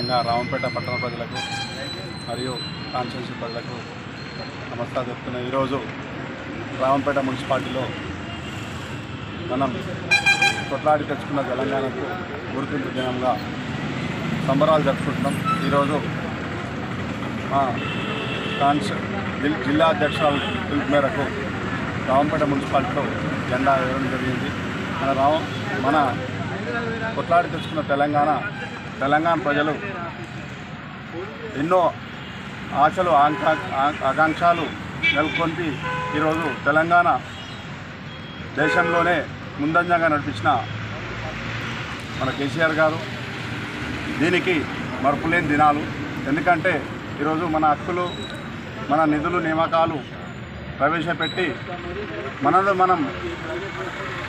అదేవిధంగా రామంపేట పట్టణ ప్రజలకు మరియు కాన్స్టిట్యున్సీ ప్రజలకు నమస్కారం చెప్తున్నా. ఈరోజు రామంపేట మున్సిపాలిటీలో మనం కొట్లాడి తెచ్చుకున్న తెలంగాణకు గుర్తింపు దినంగా సంబరాలు జరుపుకుంటున్నాం. ఈరోజు జిల్లా అధ్యక్షురాలు పిలుపు మేరకు రామంపేట మున్సిపాలిటీలో జెండా వేయడం జరిగింది. మన కొట్లాడి తెచ్చుకున్న తెలంగాణ ప్రజలు ఎన్నో ఆశలు ఆకాంక్షలు నెలకొల్పి ఈరోజు తెలంగాణ దేశంలోనే ముందంజంగా నడిపించిన మన కేసీఆర్ గారు దీనికి మరపులేని దినాలు. ఎందుకంటే ఈరోజు మన హక్కులు, మన నిధులు, నియామకాలు ప్రవేశపెట్టి మనలో మనం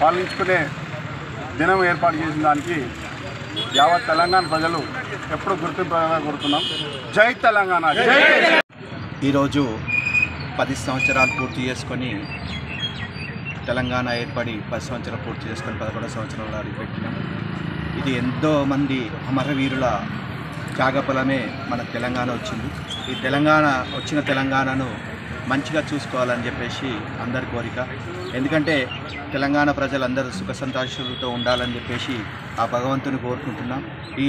పాలించుకునే దినం ఏర్పాటు చేసిన దానికి యావత్ తెలంగాణ ప్రజలు ఎప్పుడు గుర్తింపుగా కోరుతున్నాం. జై తెలంగాణ. ఈరోజు 10 సంవత్సరాలు పూర్తి చేసుకొని తెలంగాణ ఏర్పడి 10 సంవత్సరాలు పూర్తి చేసుకొని 11వ సంవత్సరంలో అడుగుపెట్టినాం. ఇది ఎంతోమంది అమరవీరుల త్యాగఫలమే మన తెలంగాణ వచ్చింది. ఈ వచ్చిన తెలంగాణను మంచిగా చూసుకోవాలని చెప్పేసి అందరి కోరిక. ఎందుకంటే తెలంగాణ ప్రజలందరూ సుఖ సంతోషాలతో ఉండాలని చెప్పేసి ఆ భగవంతుని కోరుకుంటున్నాం. ఈ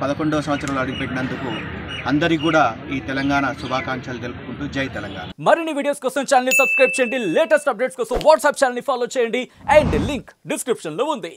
11వ సంవత్సరంలో అడుగుపెట్టినందుకు అందరికీ కూడా ఈ తెలంగాణ శుభాకాంక్షలు తెలుపుకుంటూ జై తెలంగాణ. మరిన్ని వీడియోస్ కోసం ఛానల్ ని సబ్స్క్రైబ్ చేయండి. లేటెస్ట్ అప్డేట్స్ కోసం వాట్సాప్ ఛానల్ ని ఫాలో చేయండి. అండ్ లింక్ డిస్క్రిప్షన్ లో ఉంది.